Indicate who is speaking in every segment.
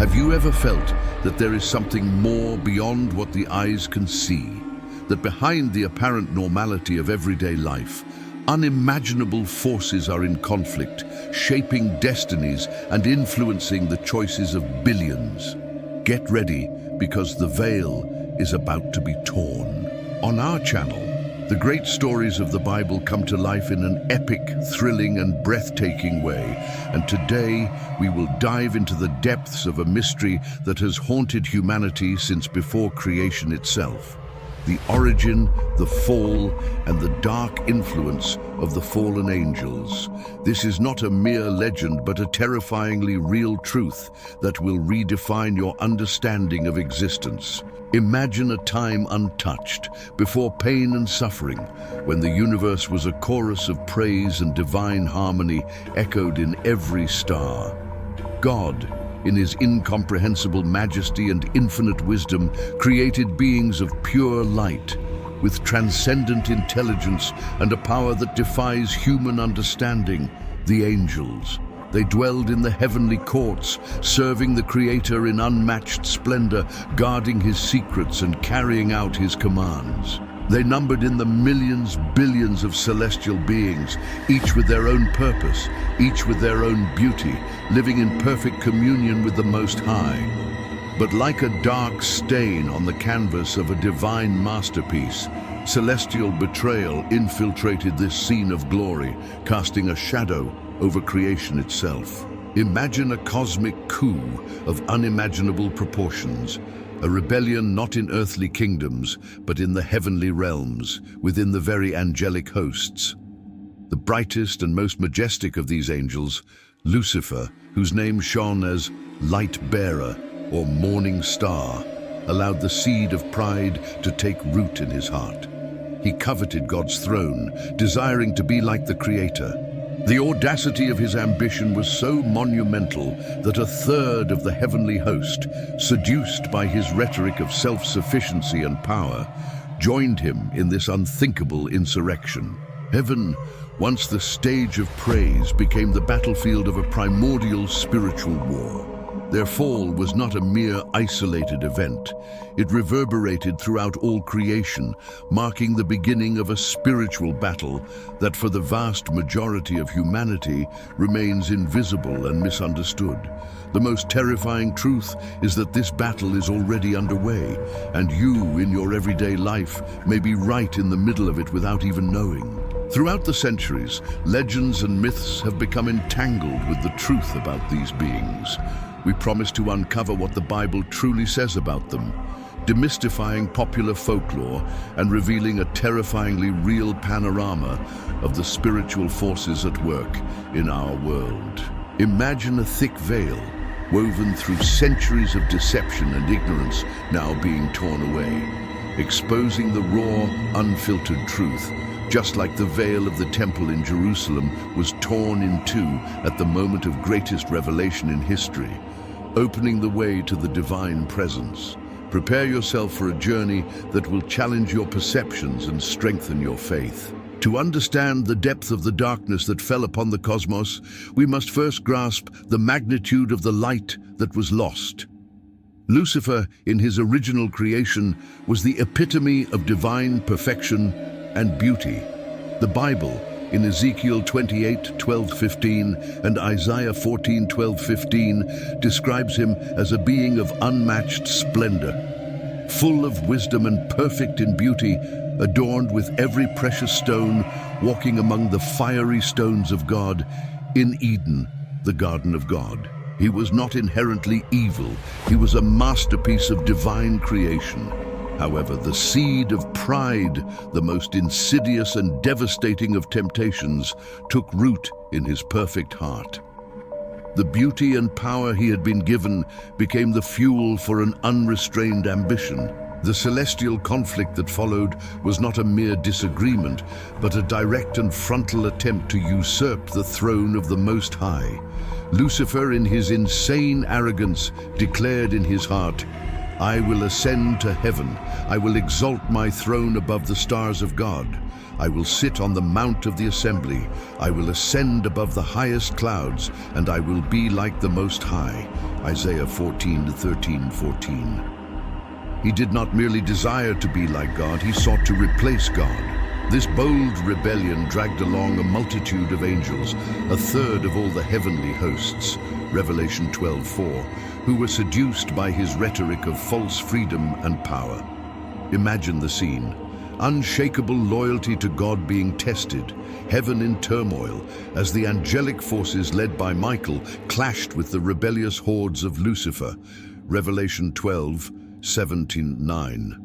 Speaker 1: Have you ever felt that there is something more beyond what the eyes can see? That behind the apparent normality of everyday life, unimaginable forces are in conflict, shaping destinies and influencing the choices of billions. Get ready, because the veil is about to be torn. On our channel, the great stories of the Bible come to life in an epic, thrilling, and breathtaking way. And today, we will dive into the depths of a mystery that has haunted humanity since before creation itself. The origin, the fall, and the dark influence of the fallen angels. This is not a mere legend, but a terrifyingly real truth that will redefine your understanding of existence. Imagine a time untouched, before pain and suffering, when the universe was a chorus of praise and divine harmony echoed in every star. God, in his incomprehensible majesty and infinite wisdom, created beings of pure light, with transcendent intelligence and a power that defies human understanding, the angels. They dwelled in the heavenly courts, serving the Creator in unmatched splendor, guarding his secrets and carrying out his commands. They numbered in the millions, billions of celestial beings, each with their own purpose, each with their own beauty, living in perfect communion with the Most High. But like a dark stain on the canvas of a divine masterpiece, celestial betrayal infiltrated this scene of glory, casting a shadow over creation itself. Imagine a cosmic coup of unimaginable proportions. A rebellion not in earthly kingdoms, but in the heavenly realms, within the very angelic hosts. The brightest and most majestic of these angels, Lucifer, whose name shone as light bearer or morning star, allowed the seed of pride to take root in his heart. He coveted God's throne, desiring to be like the Creator. The audacity of his ambition was so monumental that a third of the heavenly host, seduced by his rhetoric of self-sufficiency and power, joined him in this unthinkable insurrection. Heaven, once the stage of praise, became the battlefield of a primordial spiritual war. Their fall was not a mere isolated event. It reverberated throughout all creation, marking the beginning of a spiritual battle that for the vast majority of humanity remains invisible and misunderstood. The most terrifying truth is that this battle is already underway, and you, in your everyday life, may be right in the middle of it without even knowing. Throughout the centuries, legends and myths have become entangled with the truth about these beings. We promise to uncover what the Bible truly says about them, demystifying popular folklore and revealing a terrifyingly real panorama of the spiritual forces at work in our world. Imagine a thick veil, woven through centuries of deception and ignorance, now being torn away, exposing the raw, unfiltered truth, just like the veil of the temple in Jerusalem was torn in two at the moment of greatest revelation in history, opening the way to the divine presence. Prepare yourself for a journey that will challenge your perceptions and strengthen your faith. To understand the depth of the darkness that fell upon the cosmos, we must first grasp the magnitude of the light that was lost. Lucifer, in his original creation, was the epitome of divine perfection and beauty. The Bible, in Ezekiel 28:12-15 and Isaiah 14:12-15, describes him as a being of unmatched splendor, full of wisdom and perfect in beauty, adorned with every precious stone, walking among the fiery stones of God in Eden, the garden of God. He was not inherently evil. He was a masterpiece of divine creation. However, the seed of pride, the most insidious and devastating of temptations, took root in his perfect heart. The beauty and power he had been given became the fuel for an unrestrained ambition. The celestial conflict that followed was not a mere disagreement, but a direct and frontal attempt to usurp the throne of the Most High. Lucifer, in his insane arrogance, declared in his heart, "I will ascend to heaven. I will exalt my throne above the stars of God. I will sit on the mount of the assembly. I will ascend above the highest clouds, and I will be like the Most High. Isaiah 14:13-14. He did not merely desire to be like God, he sought to replace God. This bold rebellion dragged along a multitude of angels, a third of all the heavenly hosts, Revelation 12:4, who were seduced by his rhetoric of false freedom and power. Imagine the scene. Unshakable loyalty to God being tested, heaven in turmoil, as the angelic forces led by Michael clashed with the rebellious hordes of Lucifer, Revelation 12:17-9.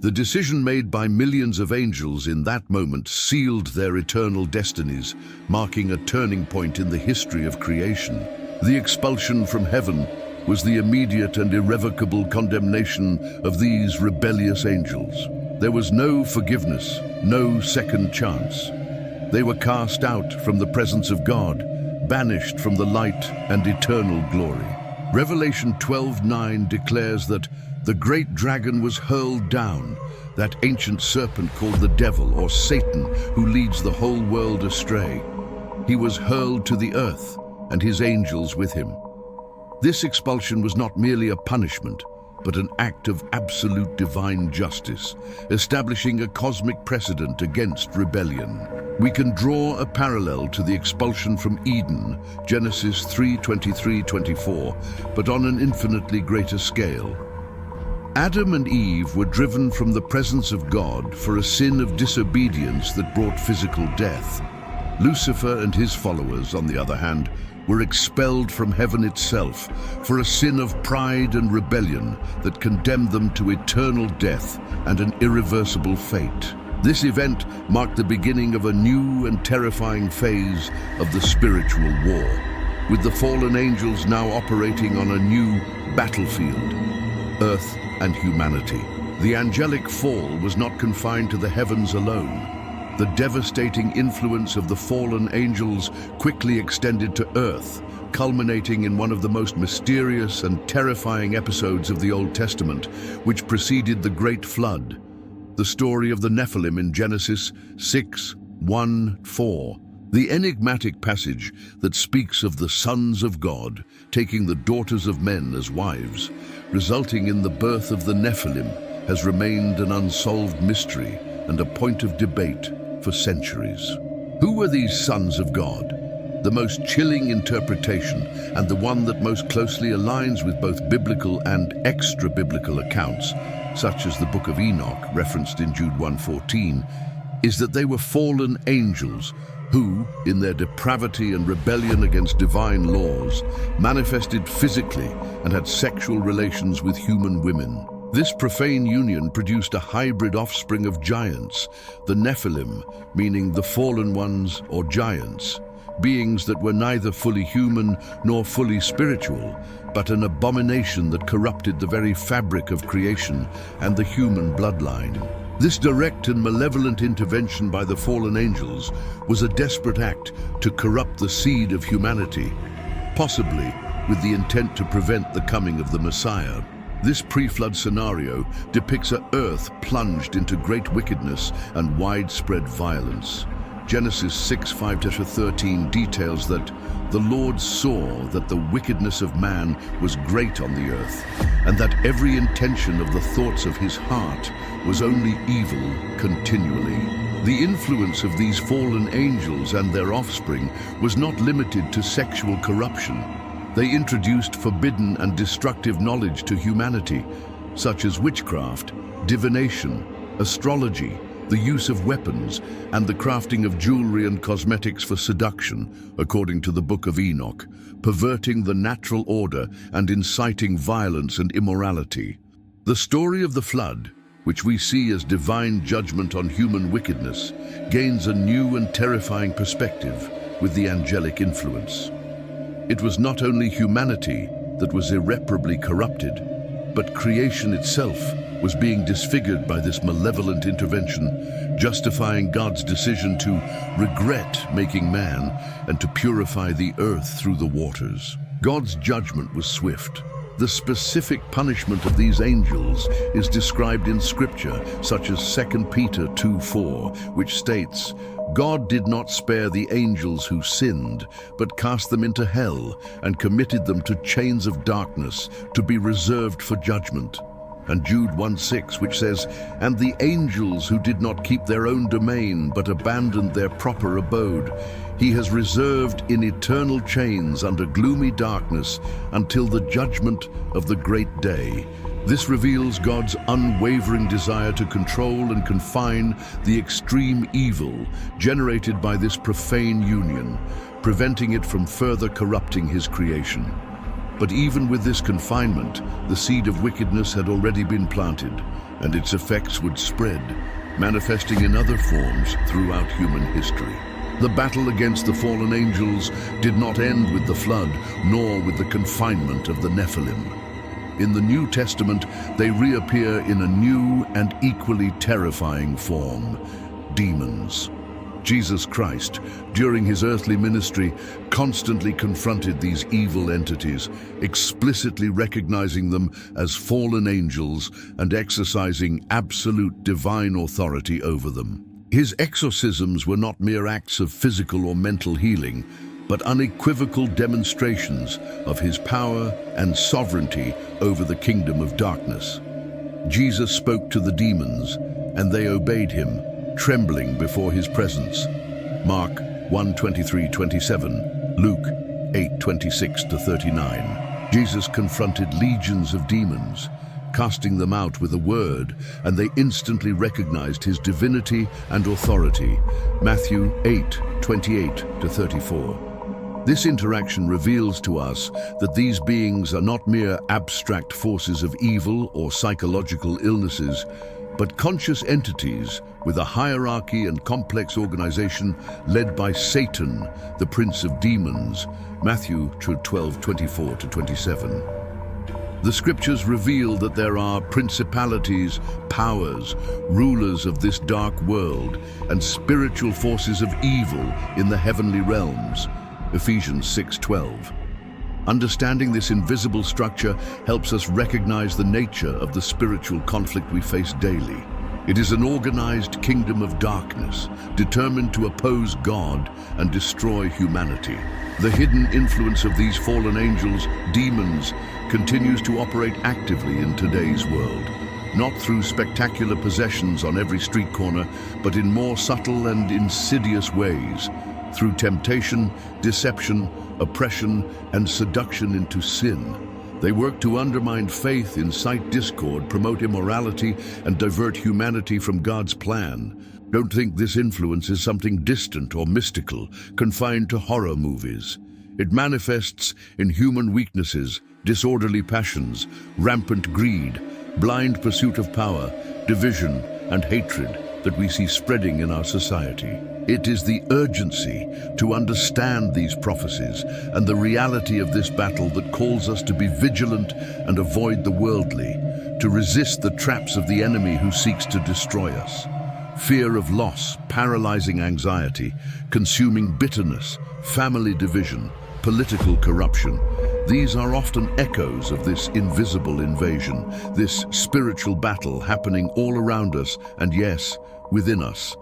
Speaker 1: The decision made by millions of angels in that moment sealed their eternal destinies, marking a turning point in the history of creation. The expulsion from heaven was the immediate and irrevocable condemnation of these rebellious angels. There was no forgiveness, no second chance. They were cast out from the presence of God, banished from the light and eternal glory. Revelation 12:9 declares that the great dragon was hurled down, that ancient serpent called the devil or Satan, who leads the whole world astray. He was hurled to the earth, and his angels with him. This expulsion was not merely a punishment, but an act of absolute divine justice, establishing a cosmic precedent against rebellion. We can draw a parallel to the expulsion from Eden, Genesis 3:23-24, but on an infinitely greater scale. Adam and Eve were driven from the presence of God for a sin of disobedience that brought physical death. Lucifer and his followers, on the other hand, were expelled from heaven itself for a sin of pride and rebellion that condemned them to eternal death and an irreversible fate. This event marked the beginning of a new and terrifying phase of the spiritual war, with the fallen angels now operating on a new battlefield, earth and humanity. The angelic fall was not confined to the heavens alone. The devastating influence of the fallen angels quickly extended to earth, culminating in one of the most mysterious and terrifying episodes of the Old Testament, which preceded the Great Flood, the story of the Nephilim in Genesis 6:1-4. The enigmatic passage that speaks of the sons of God taking the daughters of men as wives, resulting in the birth of the Nephilim, has remained an unsolved mystery and a point of debate for centuries. Who were these sons of God? The most chilling interpretation, and the one that most closely aligns with both biblical and extra-biblical accounts, such as the Book of Enoch, referenced in Jude 1:14, is that they were fallen angels who, in their depravity and rebellion against divine laws, manifested physically and had sexual relations with human women. This profane union produced a hybrid offspring of giants, the Nephilim, meaning the fallen ones or giants, beings that were neither fully human nor fully spiritual, but an abomination that corrupted the very fabric of creation and the human bloodline. This direct and malevolent intervention by the fallen angels was a desperate act to corrupt the seed of humanity, possibly with the intent to prevent the coming of the Messiah. This pre-flood scenario depicts an earth plunged into great wickedness and widespread violence. Genesis 6:5-13 details that the Lord saw that the wickedness of man was great on the earth, and that every intention of the thoughts of his heart was only evil continually. The influence of these fallen angels and their offspring was not limited to sexual corruption. They introduced forbidden and destructive knowledge to humanity, such as witchcraft, divination, astrology, the use of weapons, and the crafting of jewelry and cosmetics for seduction, according to the Book of Enoch, perverting the natural order and inciting violence and immorality. The story of the flood, which we see as divine judgment on human wickedness, gains a new and terrifying perspective with the angelic influence. It was not only humanity that was irreparably corrupted, but creation itself was being disfigured by this malevolent intervention, justifying God's decision to regret making man and to purify the earth through the waters. God's judgment was swift. The specific punishment of these angels is described in Scripture, such as 2 Peter 2:4, which states, "God did not spare the angels who sinned, but cast them into hell and committed them to chains of darkness to be reserved for judgment." And Jude 1:6, which says, "And the angels who did not keep their own domain, but abandoned their proper abode, he has reserved in eternal chains under gloomy darkness until the judgment of the great day." This reveals God's unwavering desire to control and confine the extreme evil generated by this profane union, preventing it from further corrupting his creation. But even with this confinement, the seed of wickedness had already been planted, and its effects would spread, manifesting in other forms throughout human history. The battle against the fallen angels did not end with the flood, nor with the confinement of the Nephilim. In the New Testament, they reappear in a new and equally terrifying form: demons. Jesus Christ, during his earthly ministry, constantly confronted these evil entities, explicitly recognizing them as fallen angels and exercising absolute divine authority over them. His exorcisms were not mere acts of physical or mental healing, but unequivocal demonstrations of his power and sovereignty over the kingdom of darkness. Jesus spoke to the demons, and they obeyed him, trembling before his presence. Mark 1:23-27, Luke 8:26-39. Jesus confronted legions of demons, casting them out with a word, and they instantly recognized his divinity and authority. Matthew 8:28-34. This interaction reveals to us that these beings are not mere abstract forces of evil or psychological illnesses, but conscious entities with a hierarchy and complex organization led by Satan, the prince of demons. Matthew 12:24-27. The scriptures reveal that there are principalities, powers, rulers of this dark world, and spiritual forces of evil in the heavenly realms. Ephesians 6:12. Understanding this invisible structure helps us recognize the nature of the spiritual conflict we face daily. It is an organized kingdom of darkness, determined to oppose God and destroy humanity. The hidden influence of these fallen angels, demons, continues to operate actively in today's world, not through spectacular possessions on every street corner, but in more subtle and insidious ways, through temptation, deception, oppression, and seduction into sin. They work to undermine faith, incite discord, promote immorality, and divert humanity from God's plan. Don't think this influence is something distant or mystical, confined to horror movies. It manifests in human weaknesses, disorderly passions, rampant greed, blind pursuit of power, division, and hatred that we see spreading in our society. It is the urgency to understand these prophecies and the reality of this battle that calls us to be vigilant and avoid the worldly, to resist the traps of the enemy who seeks to destroy us. Fear of loss, paralyzing anxiety, consuming bitterness, family division, political corruption. These are often echoes of this invisible invasion, this spiritual battle happening all around us and, yes, within us.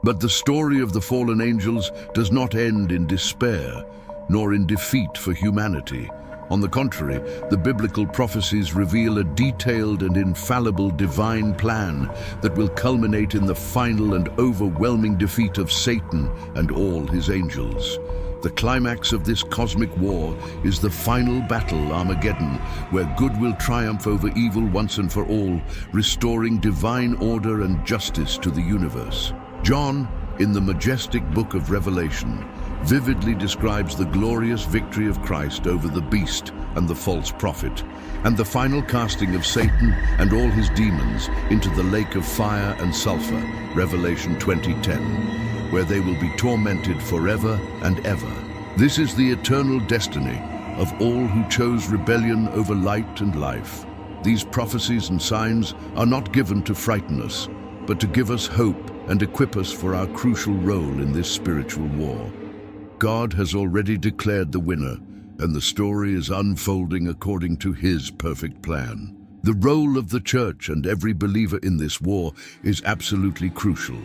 Speaker 1: But the story of the fallen angels does not end in despair, nor in defeat for humanity. On the contrary, the biblical prophecies reveal a detailed and infallible divine plan that will culminate in the final and overwhelming defeat of Satan and all his angels. The climax of this cosmic war is the final battle, Armageddon, where good will triumph over evil once and for all, restoring divine order and justice to the universe. John, in the majestic book of Revelation, vividly describes the glorious victory of Christ over the beast and the false prophet, and the final casting of Satan and all his demons into the lake of fire and sulfur, Revelation 20:10, where they will be tormented forever and ever. This is the eternal destiny of all who chose rebellion over light and life. These prophecies and signs are not given to frighten us, but to give us hope and equip us for our crucial role in this spiritual war. God has already declared the winner, and the story is unfolding according to his perfect plan. The role of the church and every believer in this war is absolutely crucial.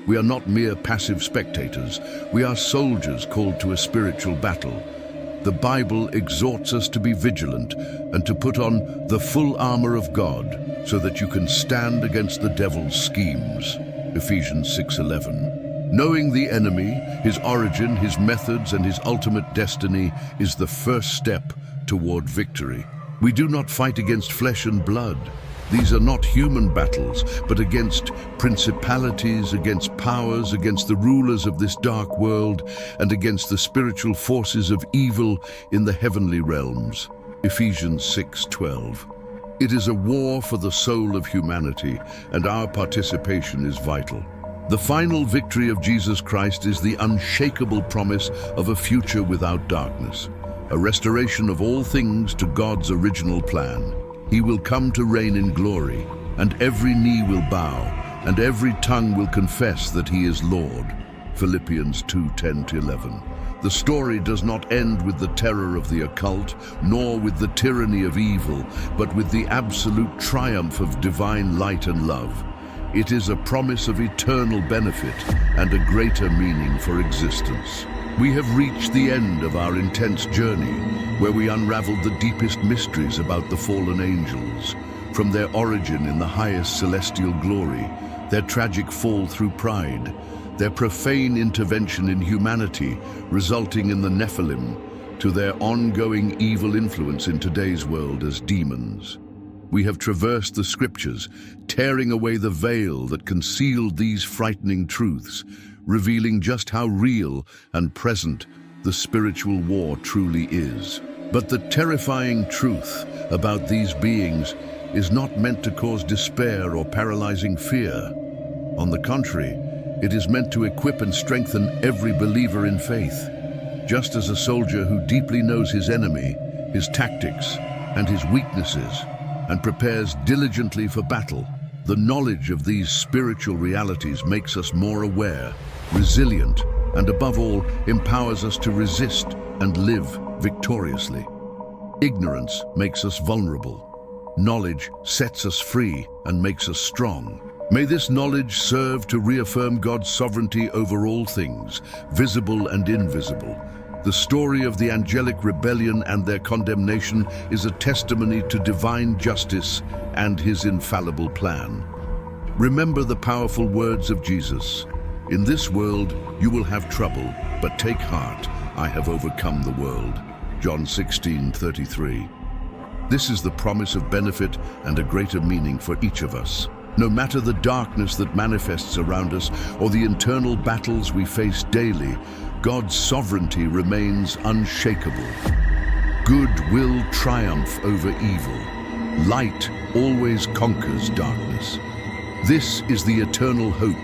Speaker 1: We are not mere passive spectators. We are soldiers called to a spiritual battle. The Bible exhorts us to be vigilant and to put on the full armor of God so that you can stand against the devil's schemes. Ephesians 6:11. Knowing the enemy, his origin, his methods, and his ultimate destiny is the first step toward victory. We do not fight against flesh and blood. These are not human battles, but against principalities, against powers, against the rulers of this dark world, and against the spiritual forces of evil in the heavenly realms. Ephesians 6:12. It is a war for the soul of humanity, and our participation is vital. The final victory of Jesus Christ is the unshakable promise of a future without darkness, a restoration of all things to God's original plan. He will come to reign in glory, and every knee will bow, and every tongue will confess that he is Lord. Philippians 2:10-11. The story does not end with the terror of the occult, nor with the tyranny of evil, but with the absolute triumph of divine light and love. It is a promise of eternal benefit and a greater meaning for existence. We have reached the end of our intense journey, where we unraveled the deepest mysteries about the fallen angels, from their origin in the highest celestial glory, their tragic fall through pride, their profane intervention in humanity, resulting in the Nephilim, to their ongoing evil influence in today's world as demons. We have traversed the scriptures, tearing away the veil that concealed these frightening truths, revealing just how real and present the spiritual war truly is. But the terrifying truth about these beings is not meant to cause despair or paralyzing fear. On the contrary, it is meant to equip and strengthen every believer in faith. Just as a soldier who deeply knows his enemy, his tactics, and his weaknesses, and prepares diligently for battle, the knowledge of these spiritual realities makes us more aware, resilient, and above all, empowers us to resist and live victoriously. Ignorance makes us vulnerable. Knowledge sets us free and makes us strong. May this knowledge serve to reaffirm God's sovereignty over all things, visible and invisible. The story of the angelic rebellion and their condemnation is a testimony to divine justice and his infallible plan. Remember the powerful words of Jesus. In this world you will have trouble, but take heart, I have overcome the world. John 16:33. This is the promise of benefit and a greater meaning for each of us. No matter the darkness that manifests around us or the internal battles we face daily, God's sovereignty remains unshakable. Good will triumph over evil. Light always conquers darkness. This is the eternal hope,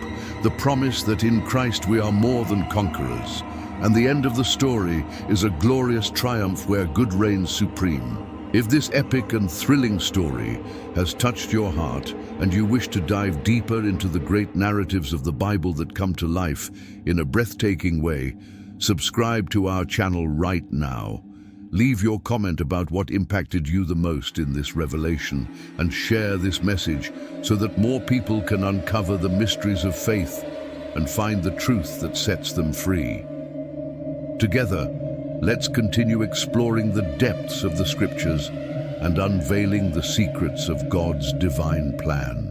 Speaker 1: the promise that in Christ we are more than conquerors. And the end of the story is a glorious triumph where good reigns supreme. If this epic and thrilling story has touched your heart and you wish to dive deeper into the great narratives of the Bible that come to life in a breathtaking way, subscribe to our channel right now. Leave your comment about what impacted you the most in this revelation and share this message so that more people can uncover the mysteries of faith and find the truth that sets them free. Together, let's continue exploring the depths of the scriptures and unveiling the secrets of God's divine plan.